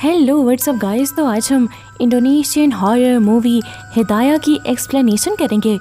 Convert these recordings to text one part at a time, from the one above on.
Hello what's up guys. तो आज हम इंडोनेशियन हॉरर मूवी हिदाया की एक्सप्लेनेशन करेंगे।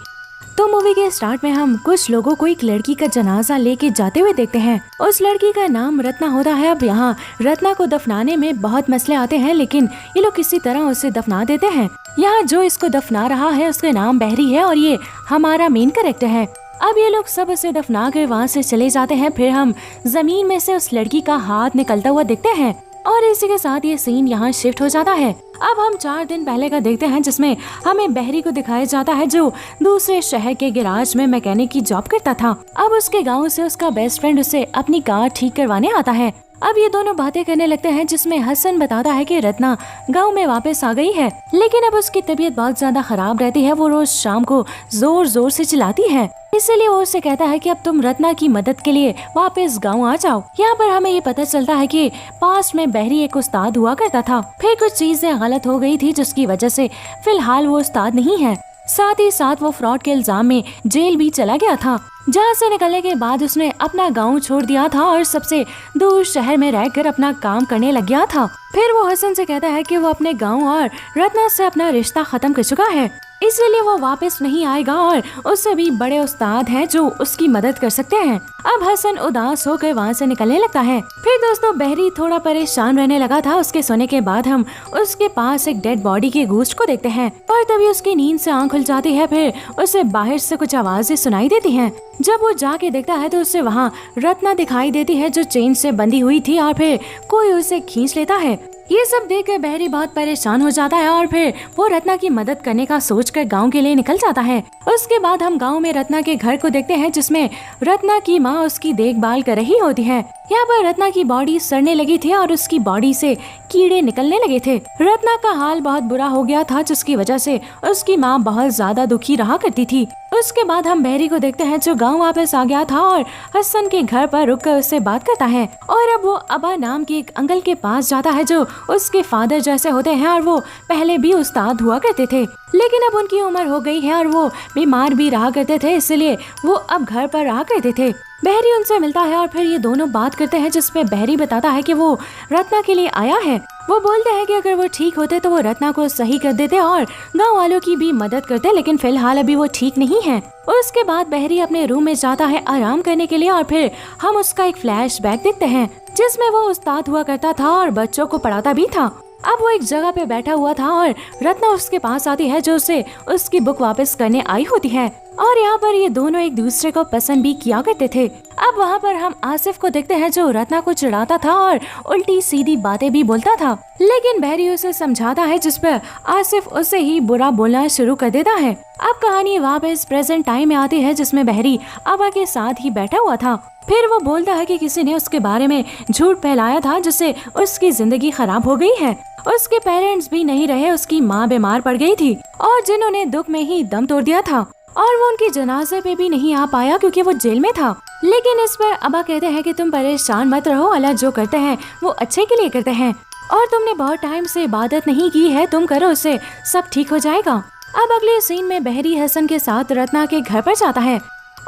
तो मूवी के स्टार्ट में हम कुछ लोगों को एक लड़की का जनाजा लेके जाते हुए देखते हैं। उस लड़की का नाम रत्ना होता है। अब यहाँ रत्ना को दफनाने में बहुत मसले आते हैं, लेकिन ये लोग किसी तरह उसे दफना देते हैं। यहाँ जो इसको दफना रहा है उसका नाम बहरी है और ये हमारा मेन कैरेक्टर है। अब ये लोग सब उसे दफना कर वहाँ से चले जाते हैं। फिर हम जमीन में से उस लड़की का हाथ निकलता हुआ देखते हैं और इसी के साथ ये सीन यहाँ शिफ्ट हो जाता है। अब हम 4 दिन पहले का देखते हैं, जिसमें हमें बहरी को दिखाया जाता है जो दूसरे शहर के गैराज में मैकेनिक की जॉब करता था। अब उसके गांव से उसका बेस्ट फ्रेंड उसे अपनी कार ठीक करवाने आता है। अब ये दोनों बातें करने लगते हैं, जिसमें हसन बताता है कि रत्ना गांव में वापस आ गई है, लेकिन अब उसकी तबीयत बहुत ज्यादा खराब रहती है। वो रोज शाम को जोर जोर से चिल्लाती है, इसलिए वो उसे कहता है कि अब तुम रत्ना की मदद के लिए वापस गांव आ जाओ। यहाँ पर हमें ये पता चलता है कि पास में बहरी एक उस्ताद हुआ करता था। फिर कुछ चीजें गलत हो गई थी, जिसकी वजह से फिलहाल वो उस्ताद नहीं है। साथ ही साथ वो फ्रॉड के इल्जाम में जेल भी चला गया था, जहाँ से निकलने के बाद उसने अपना गांव छोड़ दिया था और सबसे दूर शहर में रहकर अपना काम करने लग गया था। फिर वो हसन से कहता है कि वो अपने गांव और रत्ना से अपना रिश्ता खत्म कर चुका है, इसलिए वो वापस नहीं आएगा और उससे भी बड़े उस्ताद हैं जो उसकी मदद कर सकते हैं। अब हसन उदास होकर वहाँ से निकलने लगता है। फिर दोस्तों बहरी थोड़ा परेशान रहने लगा था। उसके सोने के बाद हम उसके पास एक डेड बॉडी के गोश्त को देखते हैं और तभी उसकी नींद से आंख खुल जाती है। फिर उसे बाहर से कुछ आवाजें सुनाई देती हैं। जब वो जाके देखता है तो उसे वहाँ रत्ना दिखाई देती है जो चेन से बंधी हुई थी और फिर कोई उसे खींच लेता है। ये सब देखकर बहरी बहुत परेशान हो जाता है और फिर वो रत्ना की मदद करने का सोचकर गांव के लिए निकल जाता है। उसके बाद हम गांव में रत्ना के घर को देखते हैं, जिसमें रत्ना की माँ उसकी देखभाल कर रही होती है। यहाँ पर रत्ना की बॉडी सड़ने लगी थी और उसकी बॉडी से कीड़े निकलने लगे थे। रत्ना का हाल बहुत बुरा हो गया था, जिसकी वजह से उसकी माँ बहुत ज्यादा दुखी रहा करती थी। उसके बाद हम बहरी को देखते हैं जो गांव वापस आ गया था और हसन के घर पर रुककर उससे बात करता है। और अब वो अबा नाम के एक अंकल के पास जाता है जो उसके फादर जैसे होते हैं और वो पहले भी उस्ताद हुआ करते थे, लेकिन अब उनकी उम्र हो गई है और वो बीमार भी रहा करते थे, इसलिए वो अब घर पर रहा करते थे। बहरी उनसे मिलता है और फिर ये दोनों बात करते हैं, जिसपे बहरी बताता है कि वो रत्ना के लिए आया है। वो बोलते हैं कि अगर वो ठीक होते तो वो रत्ना को सही कर देते और गांव वालों की भी मदद करते, लेकिन फिलहाल अभी वो ठीक नहीं है। उसके बाद बहरी अपने रूम में जाता है आराम करने के लिए और फिर हम उसका एक फ्लैशबैक देखते हैं, जिसमें वो उस्ताद हुआ करता था और बच्चों को पढ़ाता भी था। अब वो एक जगह पे बैठा हुआ था और रत्ना उसके पास आती है जो उसे उसकी बुक वापस करने आई होती है और यहाँ पर ये दोनों एक दूसरे को पसंद भी किया करते थे। अब वहाँ पर हम आसिफ को देखते हैं जो रत्ना को चिढ़ाता था और उल्टी सीधी बातें भी बोलता था, लेकिन बहरी उसे समझाता है, जिस पर आसिफ उसे ही बुरा बोलना शुरू कर देता है। अब कहानी वापस प्रेजेंट टाइम में आती है, जिसमें बहरी अबा के साथ ही बैठा हुआ था। फिर वो बोलता है कि किसी ने उसके बारे में झूठ फैलाया था, जिससे उसकी जिंदगी खराब हो गई है। उसके पेरेंट्स भी नहीं रहे, उसकी माँ बीमार पड़ गई थी और जिन्होंने दुख में ही दम तोड़ दिया था और वो उनके जनाजे पे भी नहीं आ पाया क्योंकि वो जेल में था। लेकिन इस पर अबा कहते हैं कि तुम परेशान मत रहो, अल्लाह जो करते हैं वो अच्छे के लिए करते हैं और तुमने बहुत टाइम से इबादत नहीं की है, तुम करो, उससे सब ठीक हो जाएगा। अब अगले सीन में बहरी हसन के साथ रत्ना के घर पर जाता है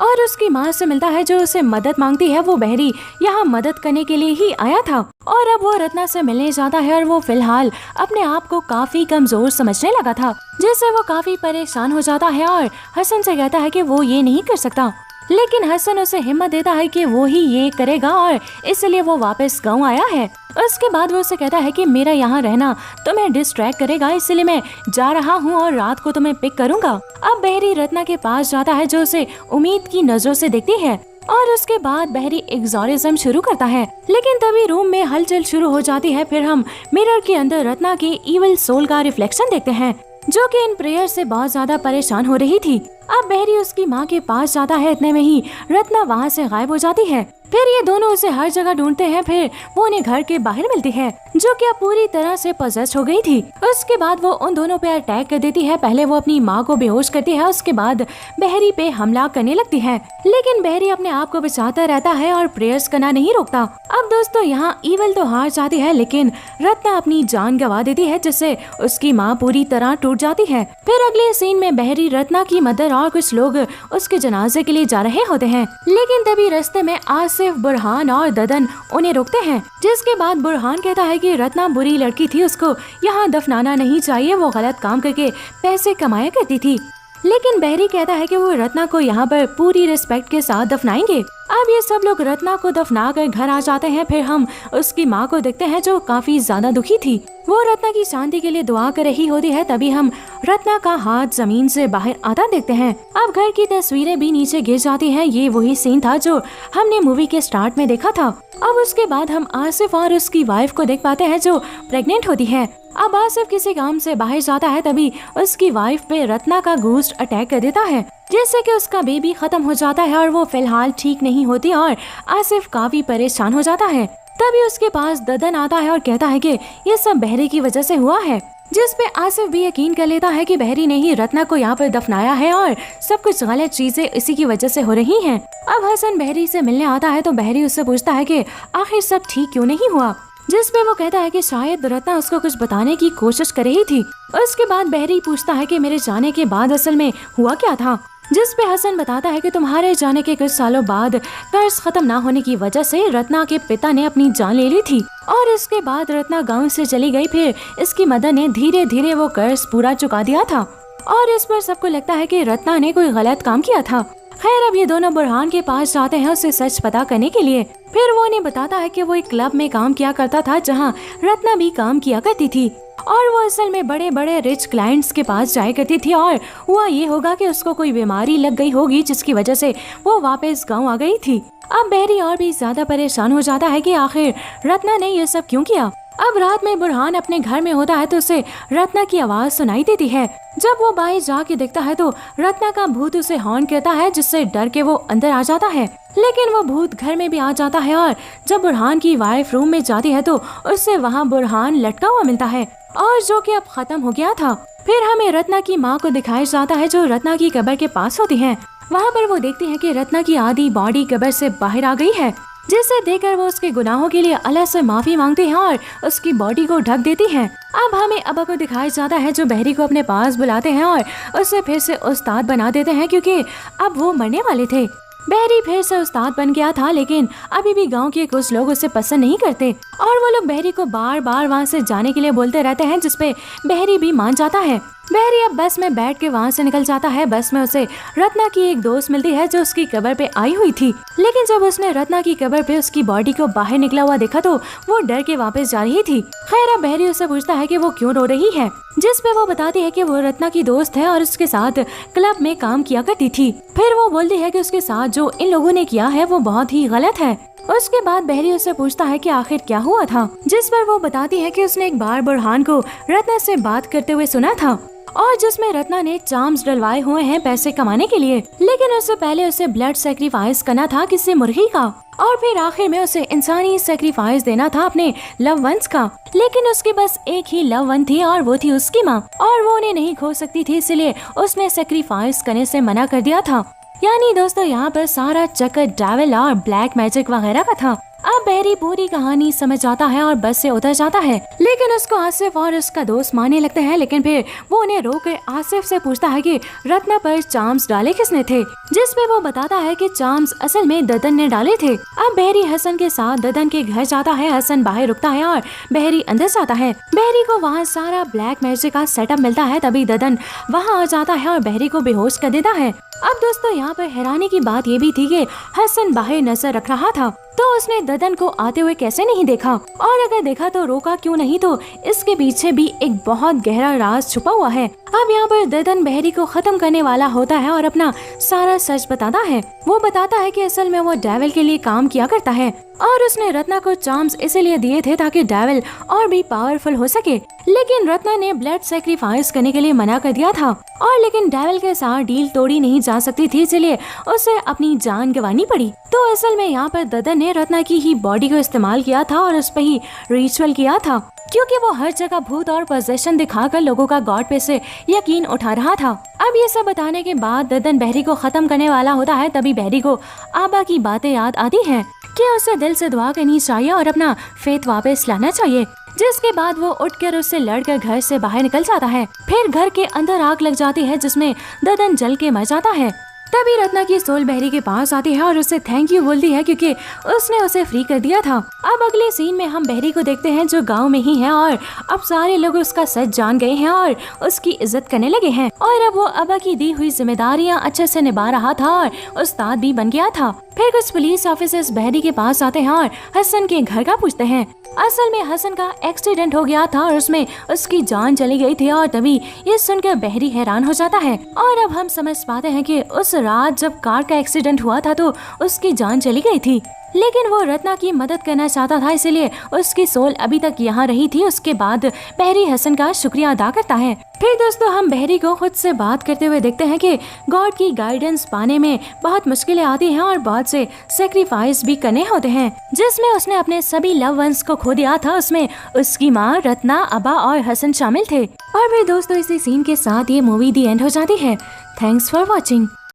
और उसकी माँ से मिलता है जो उसे मदद मांगती है। वो बहरी यहाँ मदद करने के लिए ही आया था और अब वो रत्ना से मिलने जाता है और वो फिलहाल अपने आप को काफी कमजोर समझने लगा था, जिससे वो काफी परेशान हो जाता है और हसन से कहता है कि वो ये नहीं कर सकता, लेकिन हसन उसे हिम्मत देता है कि वो ही ये करेगा और इसलिए वो वापस गाँव आया है। उसके बाद वो उसे कहता है कि मेरा यहाँ रहना तुम्हें डिस्ट्रैक्ट करेगा, इसलिए मैं जा रहा हूँ और रात को तुम्हें पिक करूँगा। अब बहरी रत्ना के पास जाता है जो उसे उम्मीद की नजरों से देखती है और उसके बाद बहरी एग्जॉरिज्म शुरू करता है, लेकिन तभी रूम में हलचल शुरू हो जाती है। फिर हम मिरर के अंदर रत्ना के इविल सोल का रिफ्लेक्शन देखते हैं, जो कि इन प्रेयर से बहुत ज्यादा परेशान हो रही थी। अब बहरी उसकी माँ के पास जाता है, इतने में ही रत्ना वहाँ से गायब हो जाती है। फिर ये दोनों उसे हर जगह ढूंढते हैं। फिर वो उन्हें घर के बाहर मिलती है, जो कि अब पूरी तरह से पजेस्ट हो गई थी। उसके बाद वो उन दोनों पे अटैक कर देती है। पहले वो अपनी माँ को बेहोश करती है, उसके बाद बहरी पे हमला करने लगती है, लेकिन बहरी अपने आप को बचाता रहता है और प्रेयर्स करना नहीं रोकता। अब दोस्तों यहाँ ईवल तो हार जाती है, लेकिन रत्ना अपनी जान गंवा देती है, जिससे उसकी माँ पूरी तरह टूट जाती है। फिर अगले सीन में बहरी रत्ना की मदर और कुछ लोग उसके जनाजे के लिए जा रहे होते हैं। लेकिन तभी रास्ते में आसिफ, बुरहान और ददन उन्हें रोकते हैं, जिसके बाद बुरहान कहता है कि रत्ना बुरी लड़की थी, उसको यहाँ दफनाना नहीं चाहिए, वो गलत काम करके पैसे कमाया करती थी। लेकिन बहरी कहता है कि वो रत्ना को यहाँ पर पूरी रिस्पेक्ट के साथ दफनाएंगे। अब ये सब लोग रत्ना को दफना कर घर आ जाते हैं। फिर हम उसकी माँ को देखते हैं जो काफी ज्यादा दुखी थी। वो रत्ना की शांति के लिए दुआ कर रही होती है। तभी हम रत्ना का हाथ जमीन से बाहर आता देखते हैं। अब घर की तस्वीरें भी नीचे गिर जाती हैं। ये वही सीन था जो हमने मूवी के स्टार्ट में देखा था। अब उसके बाद हम आसिफ और उसकी वाइफ को देख पाते हैं जो प्रेग्नेंट होती है। अब आसिफ किसी काम से बाहर जाता है, तभी उसकी वाइफ पे रत्ना का घोस्ट अटैक कर देता है, जिससे कि उसका बेबी खत्म हो जाता है और वो फिलहाल ठीक नहीं होती और आसिफ काफी परेशान हो जाता है। तभी उसके पास ददन आता है और कहता है कि ये सब बहरी की वजह से हुआ है, जिस पे आसिफ भी यकीन कर लेता है कि बहरी ने ही रत्ना को यहाँ पर दफनाया है और सब कुछ गलत चीजें इसी की वजह से हो रही हैं। अब हसन बहरी से मिलने आता है तो बहरी उससे पूछता है कि आखिर सब ठीक क्यों नहीं हुआ, जिस पे वो कहता है कि शायद रत्ना उसको कुछ बताने की कोशिश कर रही थी। उसके बाद बहरी पूछता है कि मेरे जाने के बाद असल में हुआ क्या था, जिस पे हसन बताता है कि तुम्हारे जाने के कुछ सालों बाद कर्ज खत्म ना होने की वजह से रत्ना के पिता ने अपनी जान ले ली थी और इसके बाद रत्ना गांव से चली गई। फिर इसकी मदर ने धीरे धीरे वो कर्ज पूरा चुका दिया था और इस पर सबको लगता है कि रत्ना ने कोई गलत काम किया था। खैर, अब ये दोनों बुरहान के पास जाते हैं उसे सच पता करने के लिए। फिर वो उन्हें बताता है कि वो एक क्लब में काम किया करता था जहां रत्ना भी काम किया करती थी और वो असल में बड़े बड़े रिच क्लाइंट्स के पास जाया करती थी और हुआ ये होगा कि उसको कोई बीमारी लग गई होगी जिसकी वजह से वो वापस गांव आ गई थी। अब बहरी और भी ज्यादा परेशान हो जाता है कि आखिर रत्ना ने ये सब क्यों किया। अब रात में बुरहान अपने घर में होता है तो उसे रत्ना की आवाज सुनाई देती है। जब वो बाहर जाके देखता है तो रत्ना का भूत उसे हॉर्न करता है, जिससे डर के वो अंदर आ जाता है। लेकिन वो भूत घर में भी आ जाता है और जब बुरहान की वाइफ रूम में जाती है तो उससे वहाँ बुरहान लटका हुआ मिलता है और जो कि अब खत्म हो गया था। फिर हमें रत्ना की माँ को दिखाया जाता है जो रत्ना की कब्र के पास होती है। वहाँ पर वो देखती है कि रत्ना की आधी बॉडी कब्र से बाहर आ गई है, जिसे देखकर वो उसके गुनाहों के लिए अल्लाह से माफी मांगती है और उसकी बॉडी को ढक देती है। अब हमें अब्बा को दिखाया जाता है जो बहरी को अपने पास बुलाते हैं और उसे फिर से उस्ताद बना देते हैं क्योंकि अब वो मरने वाले थे। बहरी फिर से उस्ताद बन गया था, लेकिन अभी भी गांव के कुछ लोग उसे पसंद नहीं करते और वो लोग बहरी को बार बार वहाँ से जाने के लिए बोलते रहते हैं, जिसपे बहरी भी मान जाता है। बहरी अब बस में बैठ के वहाँ से निकल जाता है। बस में उसे रत्ना की एक दोस्त मिलती है जो उसकी कब्र पे आई हुई थी, लेकिन जब उसने रत्ना की कब्र पे उसकी बॉडी को बाहर निकला हुआ देखा तो वो डर के वापस जा रही थी। खैर, अब बहरी उससे पूछता है कि वो क्यों रो रही है, जिस पे वो बताती है कि वो रत्ना की दोस्त है और उसके साथ क्लब में काम किया करती थी। फिर वो बोलती है कि उसके साथ जो इन लोगों ने किया है वो बहुत ही गलत है। उसके बाद बहरी उससे पूछता है कि आखिर क्या हुआ था, जिस पर वो बताती है कि उसने एक बार बुरहान को रत्ना से बात करते हुए सुना था और जिसमें रत्ना ने चार्म्स डलवाए हुए हैं पैसे कमाने के लिए, लेकिन उससे पहले उसे ब्लड सेक्रीफाइस करना था किसी मुर्गी का और फिर आखिर में उसे इंसानी सेक्रीफाइस देना था अपने लव वंस का। लेकिन उसकी बस एक ही लव वन थी और वो थी उसकी माँ और वो उन्हें नहीं खो सकती थी, इसलिए उसने सेक्रीफाइस करने से मना कर दिया था। यानी दोस्तों, यहाँ पर सारा चक्कर डेविल और ब्लैक मैजिक वगैरह का था। अब बहरी पूरी कहानी समझ जाता है और बस से उतर जाता है, लेकिन उसको आसिफ और उसका दोस्त मानने लगते हैं। लेकिन फिर वो उन्हें रोककर आसिफ से पूछता है कि रत्ना पर चार्म्स डाले किसने थे, जिस पे वो बताता है कि चार्म्स असल में ददन ने डाले थे। अब बहरी हसन के साथ ददन के घर जाता है। हसन बाहर रुकता है और बहरी अंदर जाता है। बहरी को वहाँ सारा ब्लैक मैजिक का सेटअप मिलता है। तभी ददन वहाँ आ जाता है और बहरी को बेहोश कर देता है। अब दोस्तों, यहाँ पर हैरानी की बात ये भी थी कि हसन बाहर नजर रख रहा था तो उसने ददन को आते हुए कैसे नहीं देखा, और अगर देखा तो रोका क्यों नहीं, तो इसके पीछे भी एक बहुत गहरा राज छुपा हुआ है। अब यहाँ पर ददन बहरी को खत्म करने वाला होता है और अपना सारा सच बताता है। वो बताता है कि असल में वो डेविल के लिए काम किया करता है और उसने रत्ना को चार्म्स इसलिए दिए थे ताकि डेविल और भी पावरफुल हो सके, लेकिन रत्ना ने ब्लड सेक्रीफाइस करने के लिए मना कर दिया था और लेकिन डेविल के साथ डील तोड़ी नहीं जा सकती थी, इसलिए उसे अपनी जान गंवानी पड़ी। तो असल में यहाँ पर ददन ने रत्ना की ही बॉडी को इस्तेमाल किया था और उस पर ही रिचुअल किया था, क्योंकि वो हर जगह भूत और पोजेशन दिखाकर लोगों का गॉड पे से यकीन उठा रहा था। अब ये सब बताने के बाद ददन बहरी को खत्म करने वाला होता है। तभी बहरी को आबा की बातें याद आती हैं कि उसे दिल से दुआ करनी चाहिए और अपना फेथ वापस लाना चाहिए, जिसके बाद वो उठकर उससे लड़कर घर से बाहर निकल जाता है। फिर घर के अंदर आग लग जाती है जिसमें ददन जल के मर जाता है। तभी रत्ना की सोल बहरी के पास आती है और उससे थैंक यू बोलती है क्योंकि उसने उसे फ्री कर दिया था। अब अगले सीन में हम बहरी को देखते हैं जो गांव में ही है और अब सारे लोग उसका सच जान गए हैं और उसकी इज्जत करने लगे हैं और अब वो अब्बा की दी हुई जिम्मेदारियां अच्छे से निभा रहा था और उस्ताद भी बन गया था। फिर कुछ पुलिस ऑफिसर्स बहरी के पास आते हैं और हसन के घर का पूछते हैं। असल में हसन का एक्सीडेंट हो गया था और उसमें उसकी जान चली गई थी और तभी ये सुनकर बहरी हैरान हो जाता है। और अब हम समझ पाते हैं कि उस रात जब कार का एक्सीडेंट हुआ था तो उसकी जान चली गई थी, लेकिन वो रत्ना की मदद करना चाहता था इसलिए उसकी सोल अभी तक यहाँ रही थी। उसके बाद बहरी हसन का शुक्रिया अदा करता है। फिर दोस्तों हम बहरी को खुद से बात करते हुए देखते हैं कि गॉड की गाइडेंस पाने में बहुत मुश्किलें आती हैं और बहुत से सेक्रीफाइस भी करने होते हैं, जिसमें उसने अपने सभी लव वंस को खो दिया था। उसमें उसकी माँ, रत्ना, अब्बा और हसन शामिल थे। और फिर दोस्तों इसी सीन के साथ ये मूवी दी एंड हो जाती है। Thanks for watching.